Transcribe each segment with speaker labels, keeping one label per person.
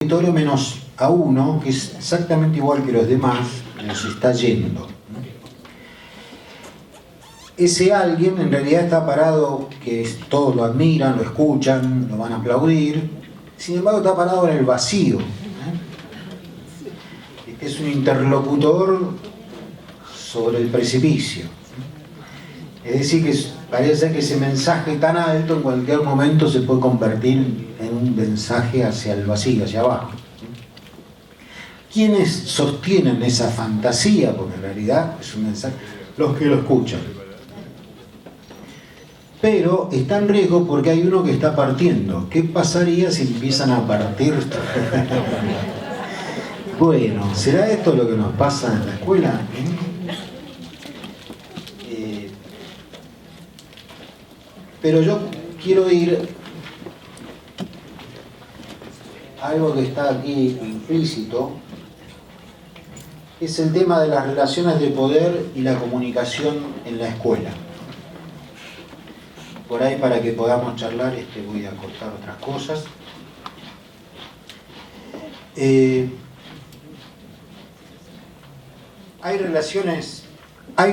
Speaker 1: auditorio menos a uno, que es exactamente igual que los demás, nos está yendo. Ese alguien en realidad está parado, que todos lo admiran, lo escuchan, lo van a aplaudir, sin embargo está parado en el vacío. Es un interlocutor sobre el precipicio. Es decir, que parece ser que ese mensaje tan alto en cualquier momento se puede convertir en un mensaje hacia el vacío, hacia abajo. ¿Quiénes sostienen esa fantasía? Porque en realidad es un mensaje, los que lo escuchan. Pero está en riesgo porque hay uno que está partiendo. ¿Qué pasaría si empiezan a partir? Bueno, ¿será esto lo que nos pasa en la escuela? Pero yo quiero ir a algo que está aquí implícito, es el tema de las relaciones de poder y la comunicación en la escuela. Por ahí, para que podamos charlar, voy a cortar otras cosas. Hay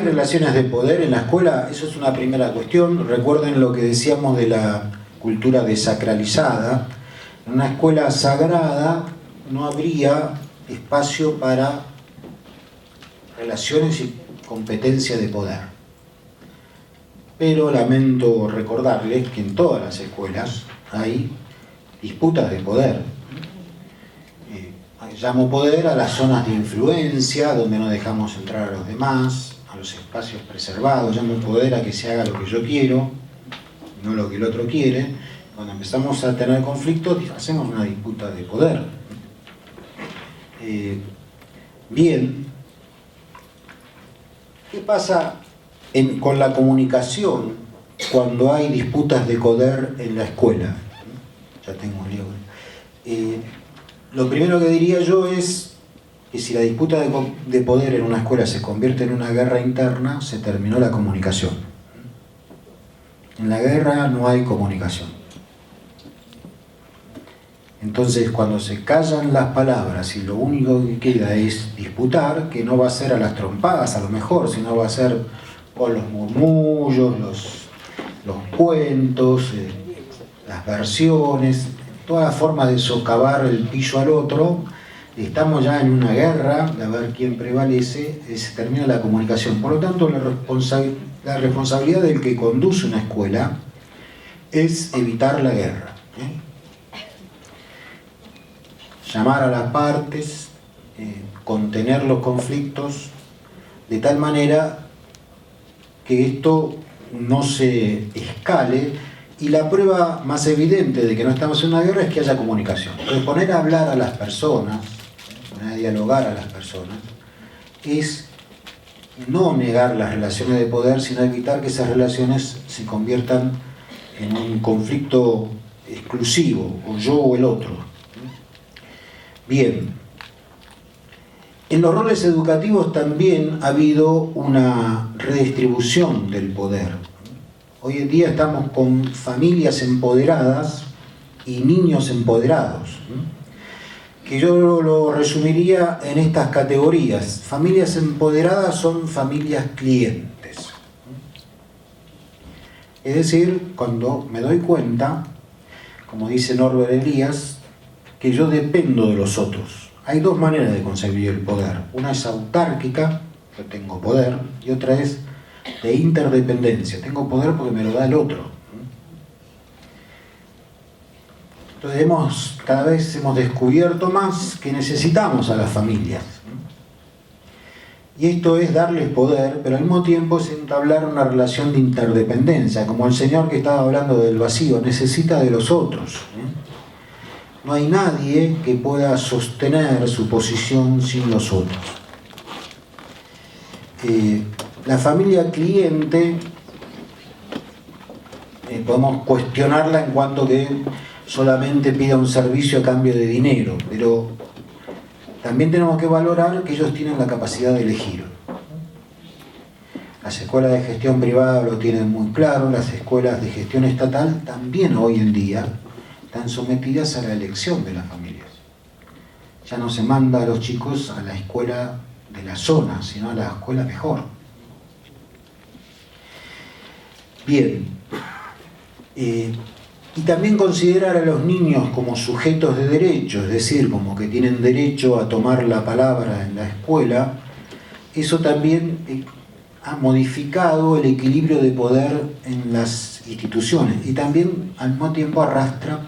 Speaker 1: relaciones de poder en la escuela, eso es una primera cuestión. Recuerden lo que decíamos de la cultura desacralizada. En una escuela sagrada no habría espacio para relaciones y competencia de poder. Pero lamento recordarles que en todas las escuelas hay disputas de poder. Llamo poder a las zonas de influencia, donde no dejamos entrar a los demás, a los espacios preservados. Llamo poder a que se haga lo que yo quiero, no lo que el otro quiere. Cuando empezamos a tener conflictos, hacemos una disputa de poder. Bien, ¿qué pasa con la comunicación cuando hay disputas de poder en la escuela? Ya tengo un lío. Lo primero que diría yo es que si la disputa de poder en una escuela se convierte en una guerra interna, se terminó la comunicación. En la guerra no hay comunicación. Entonces, cuando se callan las palabras y lo único que queda es disputar, que no va a ser a las trompadas a lo mejor, sino va a ser con los murmullos, los cuentos, las versiones, toda forma de socavar el pillo al otro. Estamos ya en una guerra de a ver quién prevalece, se termina la comunicación. Por lo tanto, la responsabilidad del que conduce una escuela es evitar la guerra. Llamar a las partes, contener los conflictos, de tal manera que esto no se escale. Y la prueba más evidente de que no estamos en una guerra es que haya comunicación. Entonces, poner a hablar a las personas, poner a dialogar a las personas, es no negar las relaciones de poder, sino evitar que esas relaciones se conviertan en un conflicto exclusivo, o yo o el otro. Bien, en los roles educativos también ha habido una redistribución del poder. Hoy en día estamos con familias empoderadas y niños empoderados, que yo lo resumiría en estas categorías. Familias empoderadas son familias clientes. Es decir, cuando me doy cuenta, como dice Norbert Elias, que yo dependo de los otros. Hay dos maneras de concebir el poder. Una es autárquica, yo tengo poder, y otra es de interdependencia. Tengo poder porque me lo da el otro. Entonces cada vez hemos descubierto más que necesitamos a las familias. Y esto es darles poder, pero al mismo tiempo es entablar una relación de interdependencia, como el señor que estaba hablando del vacío, necesita de los otros. No hay nadie que pueda sostener su posición sin los otros. La familia cliente podemos cuestionarla en cuanto que solamente pida un servicio a cambio de dinero, pero también tenemos que valorar que ellos tienen la capacidad de elegir. Las escuelas de gestión privada lo tienen muy claro, las escuelas de gestión estatal también hoy en día están sometidas a la elección de las familias. Ya no se manda a los chicos a la escuela de la zona, sino a la escuela mejor. Bien. Y también considerar a los niños como sujetos de derecho, es decir, como que tienen derecho a tomar la palabra en la escuela, eso también ha modificado el equilibrio de poder en las instituciones y también al mismo tiempo arrastra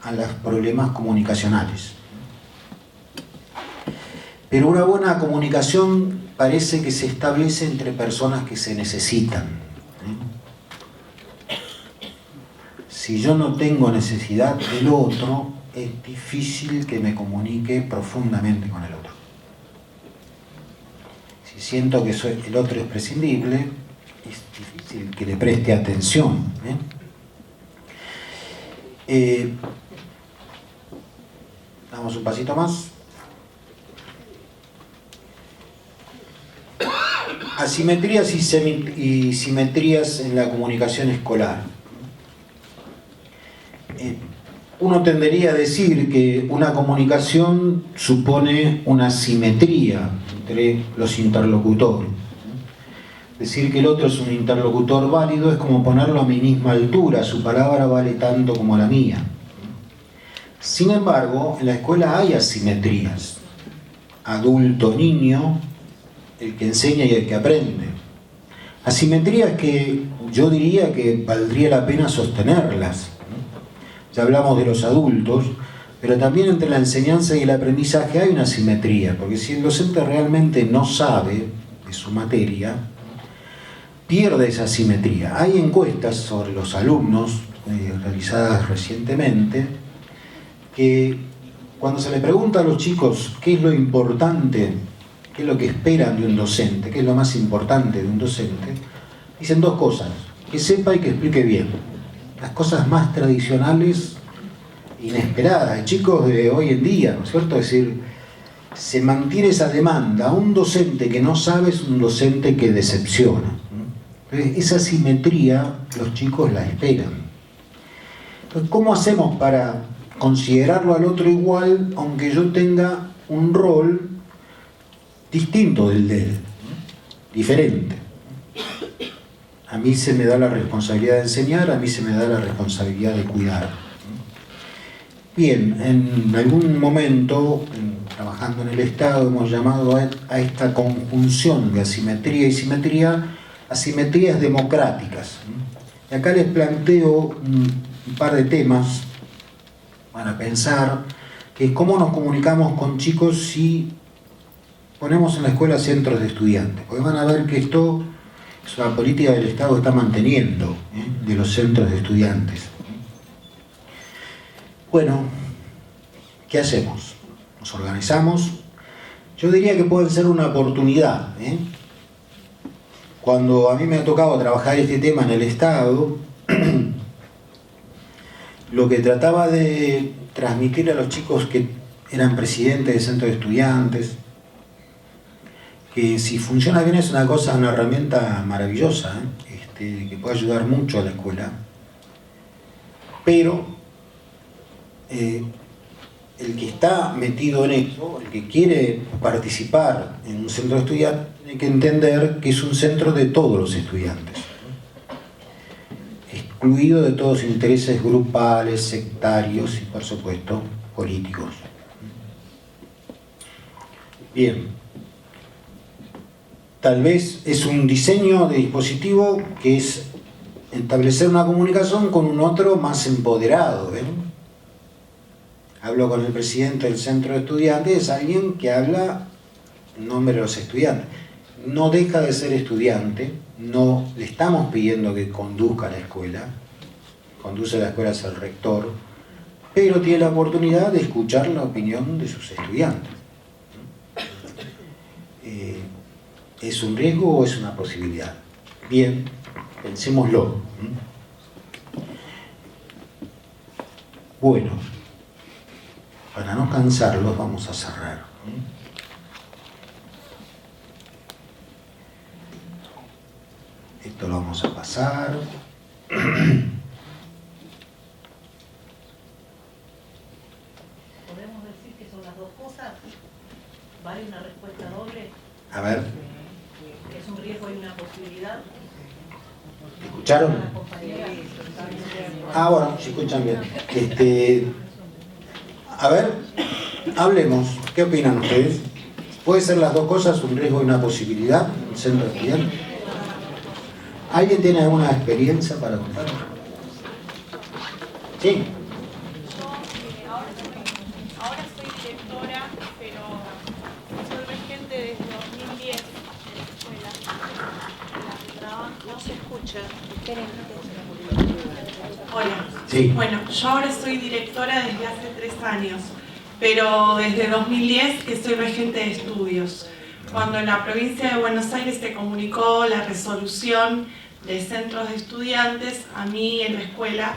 Speaker 1: a los problemas comunicacionales. Pero una buena comunicación parece que se establece entre personas que se necesitan. Si yo no tengo necesidad del otro, es difícil que me comunique profundamente con el otro. Si siento que el otro es prescindible, es difícil que le preste atención. Damos un pasito más. Asimetrías y simetrías en la comunicación escolar. Uno tendería a decir que una comunicación supone una simetría entre los interlocutores. Decir que el otro es un interlocutor válido es como ponerlo a mi misma altura, su palabra vale tanto como la mía. Sin embargo, en la escuela hay asimetrías. Adulto-niño, el que enseña y el que aprende. Asimetrías que yo diría que valdría la pena sostenerlas. Ya hablamos de los adultos, pero también entre la enseñanza y el aprendizaje hay una asimetría, porque si el docente realmente no sabe de su materia, pierde esa asimetría. Hay encuestas sobre los alumnos realizadas recientemente que cuando se le pregunta a los chicos qué es lo importante, qué es lo que esperan de un docente, qué es lo más importante de un docente, dicen dos cosas: que sepa y que explique bien. Las cosas más tradicionales, inesperadas, de chicos de hoy en día, ¿no es cierto? Es decir, se mantiene esa demanda. Un docente que no sabe es un docente que decepciona. Entonces, esa simetría los chicos la esperan. Entonces, ¿cómo hacemos para considerarlo al otro igual, aunque yo tenga un rol distinto del de él, diferente? A mí se me da la responsabilidad de enseñar, a mí se me da la responsabilidad de cuidar. Bien, en algún momento, trabajando en el Estado, hemos llamado a esta conjunción de asimetría y simetría, asimetrías democráticas. Y acá les planteo un par de temas para pensar, que es cómo nos comunicamos con chicos si ponemos en la escuela centros de estudiantes. Porque van a ver que esto es una política del Estado que está manteniendo, de los centros de estudiantes. Bueno, ¿qué hacemos? ¿Nos organizamos? Yo diría que pueden ser una oportunidad. Cuando a mí me ha tocado trabajar este tema en el Estado, lo que trataba de transmitir a los chicos que eran presidentes de centros de estudiantes, que si funciona bien es una cosa, una herramienta maravillosa, que puede ayudar mucho a la escuela, pero el que está metido en eso, el que quiere participar en un centro de estudiantes, tiene que entender que es un centro de todos los estudiantes, excluido de todos los intereses grupales, sectarios y, por supuesto, políticos. Bien. Tal vez es un diseño de dispositivo que es establecer una comunicación con un otro más empoderado. Hablo con el presidente del centro de estudiantes, es alguien que habla en nombre de los estudiantes. No deja de ser estudiante, no le estamos pidiendo que conduzca la escuela, conduce la escuela es el rector, pero tiene la oportunidad de escuchar la opinión de sus estudiantes. ¿Es un riesgo o es una posibilidad? Bien, pensémoslo. Bueno, para no cansarlos vamos a cerrar. Esto lo vamos a pasar.
Speaker 2: Podemos decir que son las 2:30. cosas? ¿Vale una respuesta doble?
Speaker 1: A ver.
Speaker 2: ¿Es un riesgo y una posibilidad?
Speaker 1: ¿Escucharon? Ah, bueno, si escuchan bien. A ver, hablemos. ¿Qué opinan ustedes? ¿Puede ser las dos cosas, un riesgo y una posibilidad, el centro de estudiantes? ¿Alguien tiene alguna experiencia para contar? Sí.
Speaker 3: Ahora soy directora, pero soy regente desde 2010 de la escuela. No se escucha. Hola.
Speaker 1: Sí.
Speaker 3: Bueno, yo ahora soy directora desde hace 3 años, pero desde 2010 que soy regente de estudios. Cuando en la provincia de Buenos Aires se comunicó la resolución de centros de estudiantes, a mí en la escuela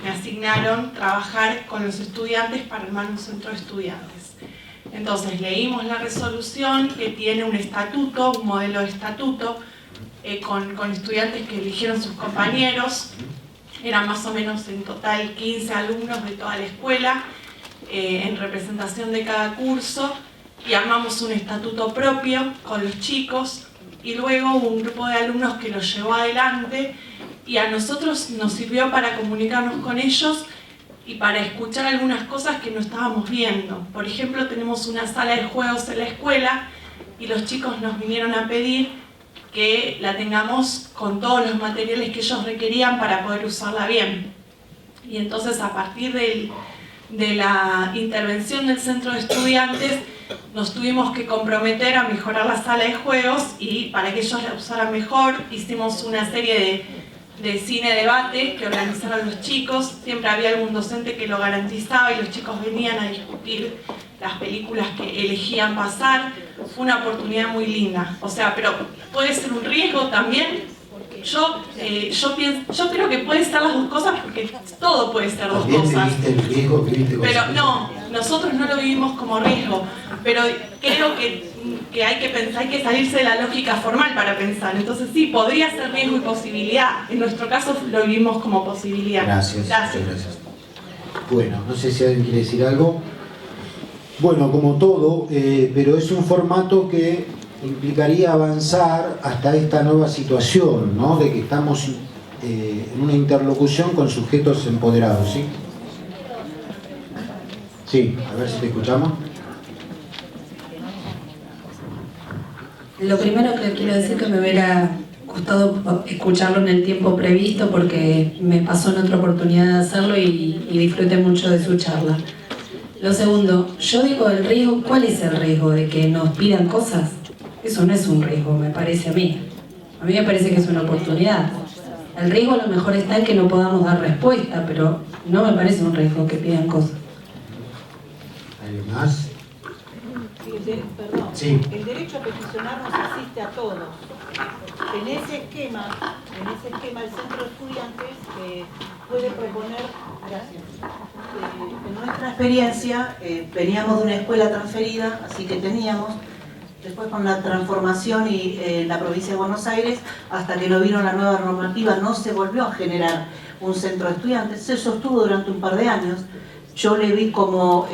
Speaker 3: me asignaron trabajar con los estudiantes para armar un centro de estudiantes. Entonces leímos la resolución que tiene un estatuto, un modelo de estatuto, con estudiantes que eligieron sus compañeros. Eran más o menos en total 15 alumnos de toda la escuela, en representación de cada curso, y armamos un estatuto propio con los chicos, y luego hubo un grupo de alumnos que lo llevó adelante, y a nosotros nos sirvió para comunicarnos con ellos y para escuchar algunas cosas que no estábamos viendo. Por ejemplo, tenemos una sala de juegos en la escuela, y los chicos nos vinieron a pedir que la tengamos con todos los materiales que ellos requerían para poder usarla bien. Y entonces, a partir de la intervención del centro de estudiantes, nos tuvimos que comprometer a mejorar la sala de juegos, y para que ellos la usaran mejor hicimos una serie de cine-debate que organizaron los chicos. Siempre había algún docente que lo garantizaba y los chicos venían a discutir las películas que elegían pasar. Fue una oportunidad muy linda. O sea, pero puede ser un riesgo también. Yo creo que puede ser las dos cosas, porque todo puede ser dos cosas.
Speaker 1: ¿También viviste el riesgo que viste con
Speaker 3: Pero
Speaker 1: eso?
Speaker 3: no, nosotros no lo vivimos como riesgo, pero creo que hay que pensar, hay que salirse de la lógica formal para pensar. Entonces sí, podría ser riesgo y posibilidad. En nuestro caso lo vivimos como posibilidad.
Speaker 1: Gracias. Gracias. Bueno, no sé si alguien quiere decir algo. Bueno, como todo, pero es un formato que implicaría avanzar hasta esta nueva situación, ¿no? De que estamos en una interlocución con sujetos empoderados, ¿sí? Sí, a ver si te escuchamos.
Speaker 4: Lo primero que quiero decir que me hubiera gustado escucharlo en el tiempo previsto, porque me pasó en otra oportunidad de hacerlo y disfruté mucho de su charla. Lo segundo, yo digo el riesgo, ¿cuál es el riesgo? ¿De que nos pidan cosas? Eso no es un riesgo, me parece a mí. A mí me parece que es una oportunidad. El riesgo a lo mejor está en que no podamos dar respuesta, pero no me parece un riesgo que pidan cosas.
Speaker 1: ¿Alguien más?
Speaker 2: Perdón,
Speaker 1: sí.
Speaker 2: El derecho a peticionar nos asiste a todos. En ese esquema el centro de estudiantes puede proponer, gracias. En nuestra experiencia veníamos de una escuela transferida, así que teníamos, después con la transformación y la provincia de Buenos Aires, hasta que no vino la nueva normativa, no se volvió a generar un centro de estudiantes. Se sostuvo durante un par de años. Yo le vi como,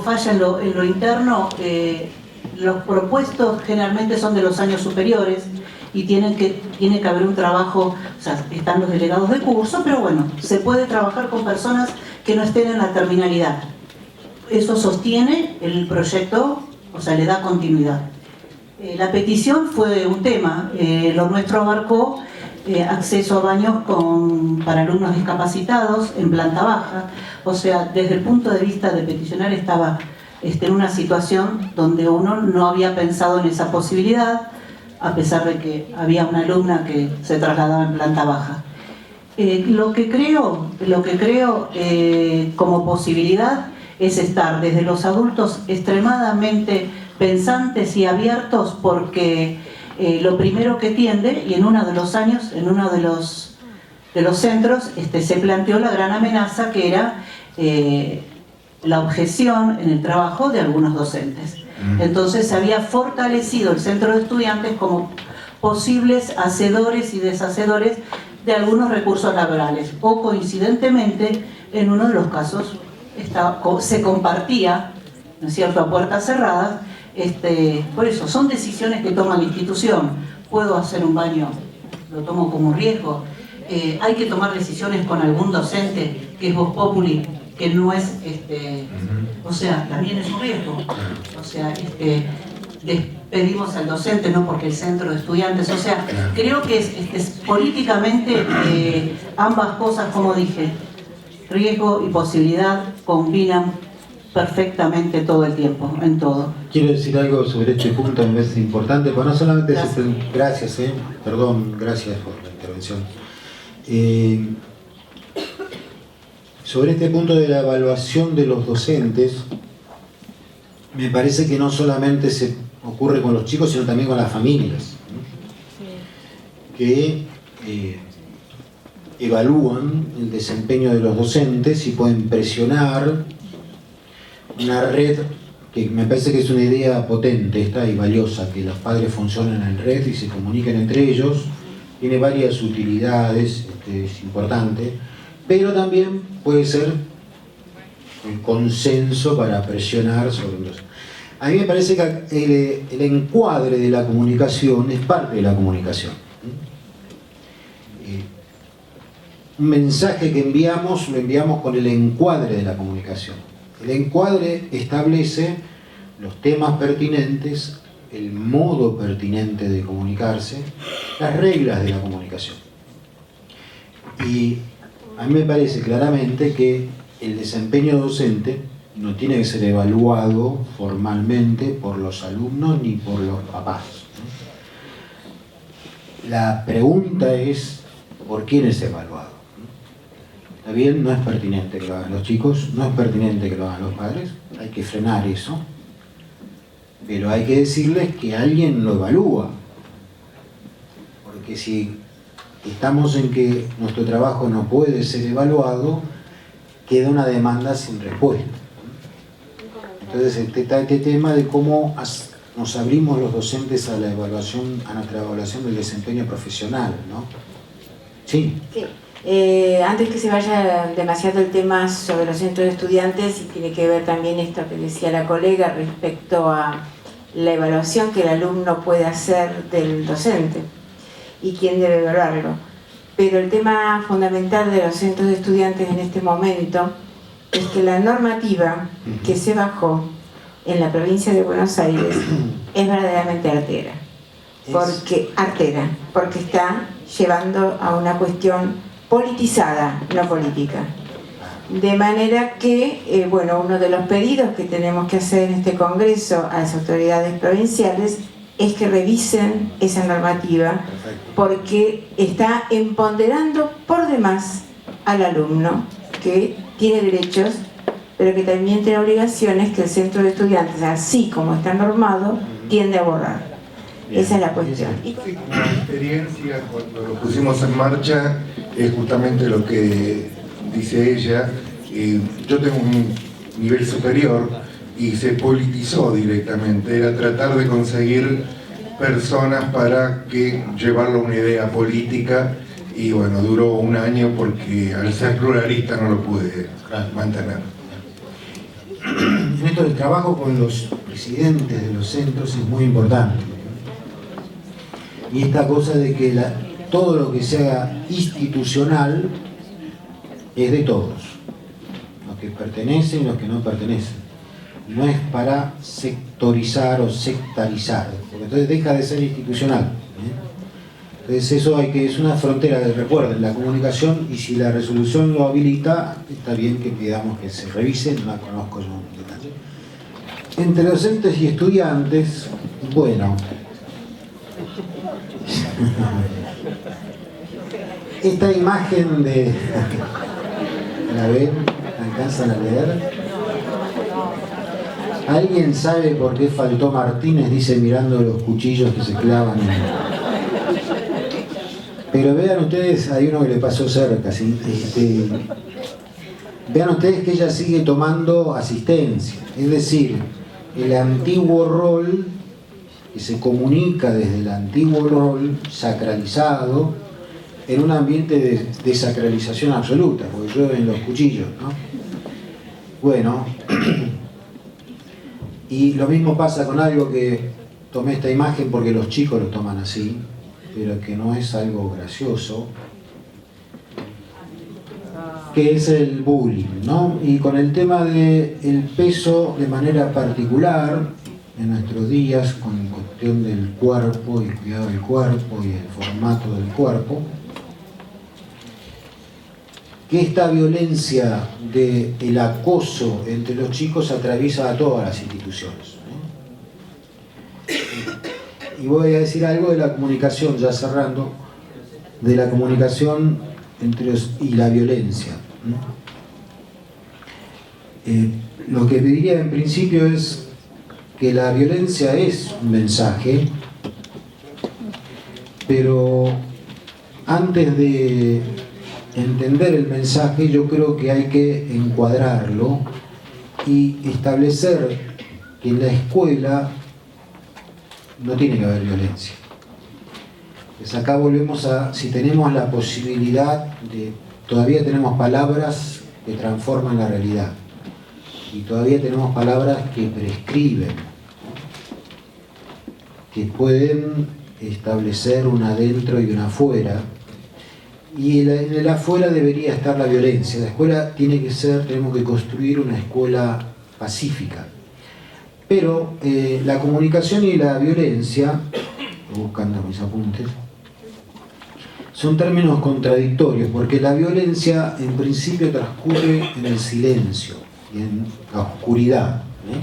Speaker 2: falla en lo interno. Los propuestos generalmente son de los años superiores y tiene que haber un trabajo, o sea, están los delegados de curso, pero bueno, se puede trabajar con personas que no estén en la terminalidad. Eso sostiene el proyecto, o sea, le da continuidad. La petición fue un tema. Lo nuestro abarcó acceso a baños para alumnos discapacitados en planta baja. O sea, desde el punto de vista de peticionar estaba en una situación donde uno no había pensado en esa posibilidad, a pesar de que había una alumna que se trasladaba en planta baja. Lo que creo como posibilidad es estar desde los adultos extremadamente pensantes y abiertos, porque lo primero que tiende, y en uno de los años, en uno de los centros, se planteó la gran amenaza que era la objeción en el trabajo de algunos docentes. Entonces se había fortalecido el centro de estudiantes como posibles hacedores y deshacedores de algunos recursos laborales, o coincidentemente, en uno de los casos, se compartía, ¿no es cierto?, a puertas cerradas. Por eso, son decisiones que toma la institución. ¿Puedo hacer un baño? ¿Lo tomo como un riesgo? Hay que tomar decisiones con algún docente que es vox populi, que no es, o sea, también es un riesgo. O sea, despedimos al docente, no porque el centro de estudiantes, o sea, creo que es políticamente ambas cosas, como dije, riesgo y posibilidad combinan perfectamente todo el tiempo, en todo.
Speaker 1: Quiero decir algo sobre este punto, me parece importante, pero no solamente gracias, perdón, gracias por la intervención. Sobre este punto de la evaluación de los docentes, me parece que no solamente se ocurre con los chicos, sino también con las familias, ¿no? Que evalúan el desempeño de los docentes y pueden presionar una red que me parece que es una idea potente esta y valiosa, que los padres funcionen en red y se comuniquen entre ellos. Tiene varias utilidades, es importante, pero también puede ser el consenso para presionar sobre los... A mí me parece que el encuadre de la comunicación es parte de la comunicación. Un mensaje que enviamos, lo enviamos con el encuadre de la comunicación. El encuadre establece los temas pertinentes, el modo pertinente de comunicarse, las reglas de la comunicación. Y a mí me parece claramente que el desempeño docente no tiene que ser evaluado formalmente por los alumnos ni por los papás. La pregunta es, ¿por quién es evaluado? Está bien, no es pertinente que lo hagan los chicos, no es pertinente que lo hagan los padres, hay que frenar eso, pero hay que decirles que alguien lo evalúa, porque si estamos en que nuestro trabajo no puede ser evaluado, queda una demanda sin respuesta. Entonces está este tema de cómo nos abrimos los docentes a la evaluación, a nuestra evaluación del desempeño profesional, ¿no? Sí.
Speaker 5: Sí. Antes que se vaya demasiado el tema sobre los centros de estudiantes, y tiene que ver también esto que decía la colega respecto a la evaluación que el alumno puede hacer del docente y quién debe evaluarlo. Pero el tema fundamental de los centros de estudiantes en este momento es que la normativa que se bajó en la provincia de Buenos Aires es verdaderamente artera, porque está llevando a una cuestión politizada, no política. De manera que, bueno, uno de los pedidos que tenemos que hacer en este Congreso a las autoridades provinciales es que revisen esa normativa, porque está empoderando por demás al alumno, que tiene derechos, pero que también tiene obligaciones que el centro de estudiantes, así como está normado, tiende a borrar. Esa es la cuestión.
Speaker 6: Como experiencia, cuando lo pusimos en marcha, es justamente lo que dice ella. Yo tengo un nivel superior y se politizó directamente. Era tratar de conseguir personas para que llevarlo a una idea política, y bueno, duró un año porque al ser pluralista no lo pude mantener.
Speaker 1: En esto del trabajo con los presidentes de los centros es muy importante. Y esta cosa de que todo lo que sea institucional es de todos, los que pertenecen y los que no pertenecen. No es para sectorizar o sectarizar, porque entonces deja de ser institucional. Entonces eso es una frontera, recuerden, la comunicación, y si la resolución lo habilita, está bien que pidamos que se revise, no la conozco yo en detalle. Entre docentes y estudiantes, bueno, esta imagen de... ¿La ven? ¿Alcanzan a leer? ¿Alguien sabe por qué faltó Martínez? Dice mirando los cuchillos que se clavan. Pero vean ustedes, hay uno que le pasó cerca, ¿sí? Vean ustedes que ella sigue tomando asistencia. Es decir, el antiguo rol, que se comunica desde el antiguo rol sacralizado, en un ambiente de desacralización absoluta, porque llueven los cuchillos, ¿no? bueno, y lo mismo pasa con algo que tomé esta imagen porque los chicos lo toman así, pero que no es algo gracioso, que es el bullying, ¿no? Y con el tema del peso de manera particular en nuestros días, con cuestión del cuerpo y el cuidado del cuerpo y el formato del cuerpo, que esta violencia del acoso entre los chicos atraviesa a todas las instituciones, ¿no? Y voy a decir algo de la comunicación, ya cerrando, de la comunicación y la violencia, ¿no? Lo que diría en principio es que la violencia es un mensaje, pero antes de entender el mensaje yo creo que hay que encuadrarlo y establecer que en la escuela no tiene que haber violencia. Pues acá volvemos a, si tenemos la posibilidad de, todavía tenemos palabras que transforman la realidad y todavía tenemos palabras que prescriben, que pueden establecer un adentro y un afuera, y en el afuera debería estar la violencia. La escuela tiene que ser, tenemos que construir una escuela pacífica, pero la comunicación y la violencia, buscando mis apuntes, son términos contradictorios, porque la violencia en principio transcurre en el silencio y en la oscuridad, ¿eh?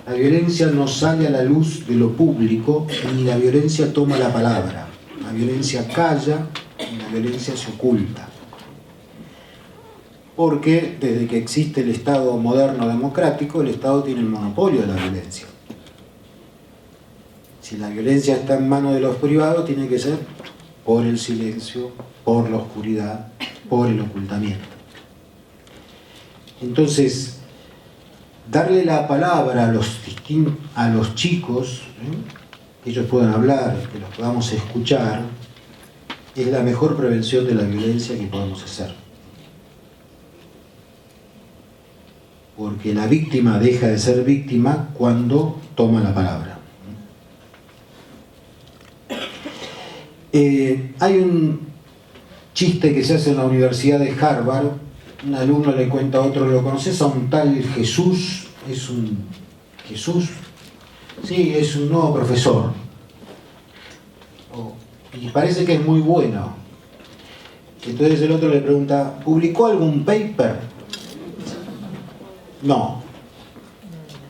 Speaker 1: La violencia no sale a la luz de lo público, ni la violencia toma la palabra. La violencia calla y la violencia se oculta. Porque desde que existe el Estado moderno democrático, el Estado tiene el monopolio de la violencia. Si la violencia está en manos de los privados, tiene que ser por el silencio, por la oscuridad, por el ocultamiento. Entonces, darle la palabra a los chicos, que ellos puedan hablar, que los podamos escuchar, es la mejor prevención de la violencia que podemos hacer. Porque la víctima deja de ser víctima cuando toma la palabra. Hay un chiste que se hace en la Universidad de Harvard. Un alumno le cuenta a otro: ¿lo conoces a un tal Jesús? ¿Es un Jesús? Sí, es un nuevo profesor. Y parece que es muy bueno. Entonces el otro le pregunta: ¿publicó algún paper? No.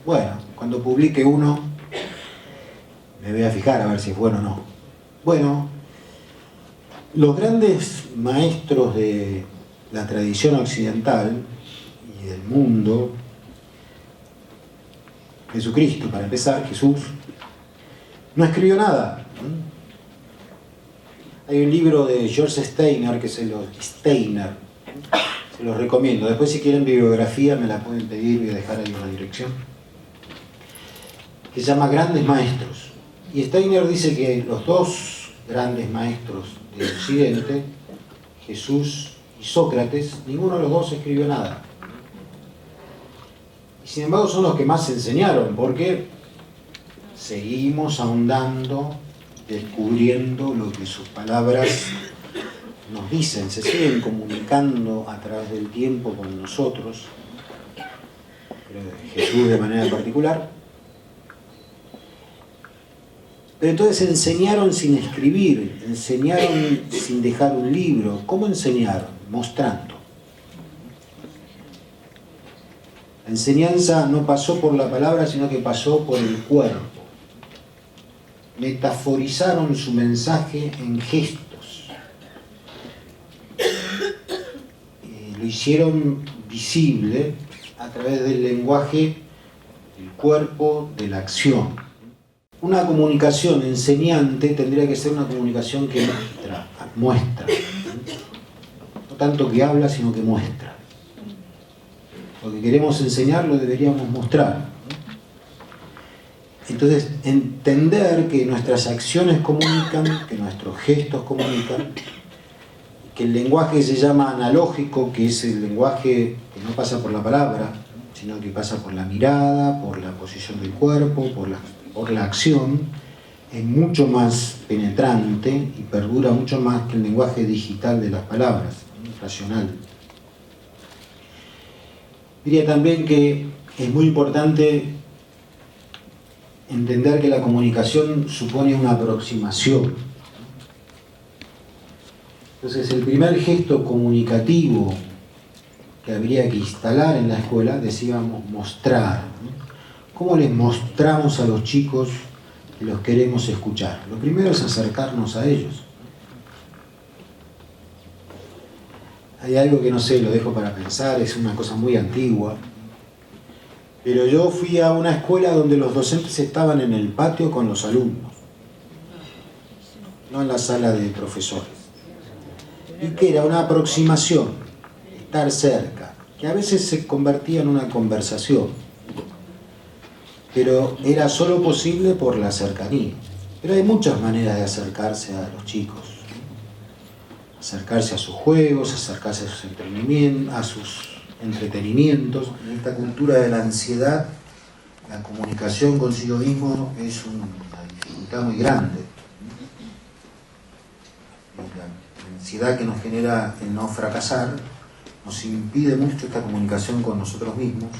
Speaker 1: Bueno, cuando publique uno me voy a fijar a ver si es bueno o no. Bueno, los grandes maestros de la tradición occidental y del mundo, Jesucristo, para empezar, Jesús, no escribió nada. Hay un libro de George Steiner, que se los recomiendo. Después, si quieren bibliografía, me la pueden pedir, voy a dejar ahí una dirección, que se llama Grandes Maestros. Y Steiner dice que los dos grandes maestros de Occidente, Jesús y Sócrates, ninguno de los dos escribió nada. Y sin embargo son los que más enseñaron, porque seguimos ahondando, descubriendo lo que sus palabras nos dicen, se siguen comunicando a través del tiempo con nosotros, pero Jesús de manera particular. Pero entonces enseñaron sin escribir, enseñaron sin dejar un libro. ¿Cómo enseñaron? Mostrando. La enseñanza no pasó por la palabra, sino que pasó por el cuerpo. Metaforizaron su mensaje en gestos. Lo hicieron visible a través del lenguaje, del cuerpo, de la acción. Una comunicación enseñante tendría que ser una comunicación que muestra. No tanto que habla, sino que muestra. Lo que queremos enseñar lo deberíamos mostrar. Entonces, entender que nuestras acciones comunican, que nuestros gestos comunican, que el lenguaje se llama analógico, que es el lenguaje que no pasa por la palabra, sino que pasa por la mirada, por la posición del cuerpo, por la acción. Es mucho más penetrante y perdura mucho más que el lenguaje digital de las palabras, racional. Diría también que es muy importante entender que la comunicación supone una aproximación. Entonces, el primer gesto comunicativo que habría que instalar en la escuela, decíamos, mostrar. ¿Cómo les mostramos a los chicos que los queremos escuchar? Lo primero es acercarnos a ellos. Hay algo que no sé, lo dejo para pensar, es una cosa muy antigua. Pero yo fui a una escuela donde los docentes estaban en el patio con los alumnos, no en la sala de profesores. Y que era una aproximación, estar cerca, que a veces se convertía en una conversación, pero era solo posible por la cercanía. Pero hay muchas maneras de acercarse a los chicos, acercarse a sus juegos, acercarse a sus entretenimientos. En esta cultura de la ansiedad, la comunicación consigo mismo es una dificultad muy grande. La ansiedad que nos genera el no fracasar nos impide mucho esta comunicación con nosotros mismos,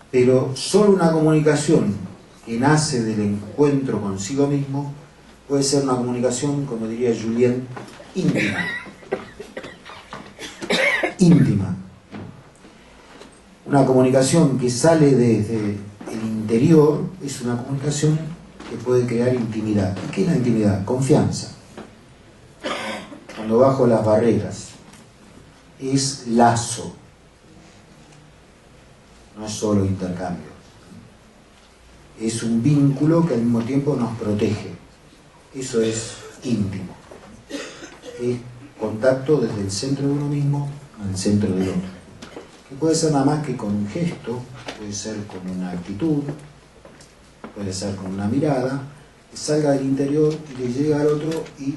Speaker 1: pero solo una comunicación que nace del encuentro consigo mismo puede ser una comunicación, como diría Julien, íntima. Íntima. Una comunicación que sale desde el interior es una comunicación que puede crear intimidad. ¿Y qué es la intimidad? Confianza. Cuando bajo las barreras, es lazo, no es solo intercambio. Es un vínculo que al mismo tiempo nos protege. Eso es íntimo. Es contacto desde el centro de uno mismo al centro del otro. Que puede ser nada más que con un gesto, puede ser con una actitud, puede ser con una mirada, que salga del interior y le llega al otro y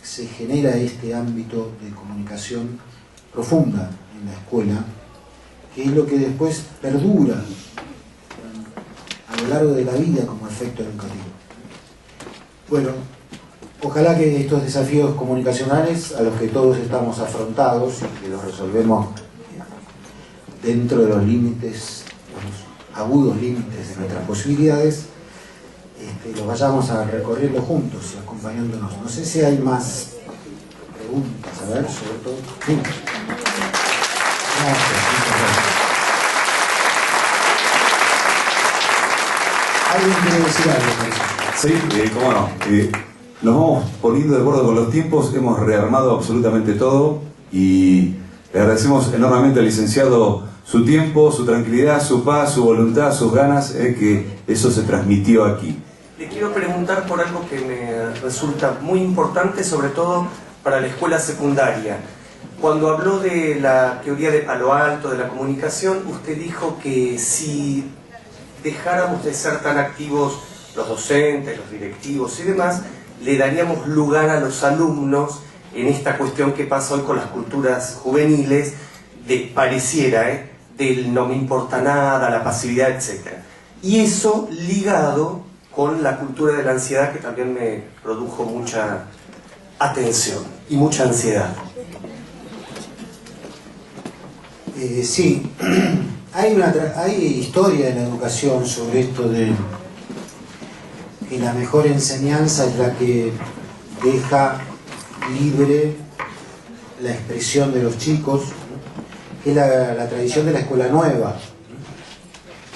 Speaker 1: se genera este ámbito de comunicación profunda en la escuela, que es lo que después perdura a lo largo de la vida como efecto educativo. Bueno, ojalá que estos desafíos comunicacionales a los que todos estamos afrontados y que los resolvemos dentro de los límites, los agudos límites de nuestras posibilidades, los vayamos a recorrerlo juntos, acompañándonos. No sé si hay más preguntas, a ver, sobre todo. Sí. Gracias, ¿alguien quiere decir algo?
Speaker 7: Sí, cómo no. Nos vamos poniendo de acuerdo con los tiempos, hemos rearmado absolutamente todo y le agradecemos enormemente al licenciado su tiempo, su tranquilidad, su paz, su voluntad, sus ganas, que eso se transmitió aquí.
Speaker 8: Le quiero preguntar por algo que me resulta muy importante, sobre todo para la escuela secundaria. Cuando habló de la teoría de Palo Alto, de la comunicación, usted dijo que si dejáramos de ser tan activos los docentes, los directivos y demás, le daríamos lugar a los alumnos en esta cuestión que pasa hoy con las culturas juveniles, de pareciera, del no me importa nada, la pasividad, etc. Y eso ligado con la cultura de la ansiedad, que también me produjo mucha atención y mucha ansiedad.
Speaker 1: Sí, hay historia en la educación sobre esto de que la mejor enseñanza es la que deja libre la expresión de los chicos, que es la tradición de la escuela nueva.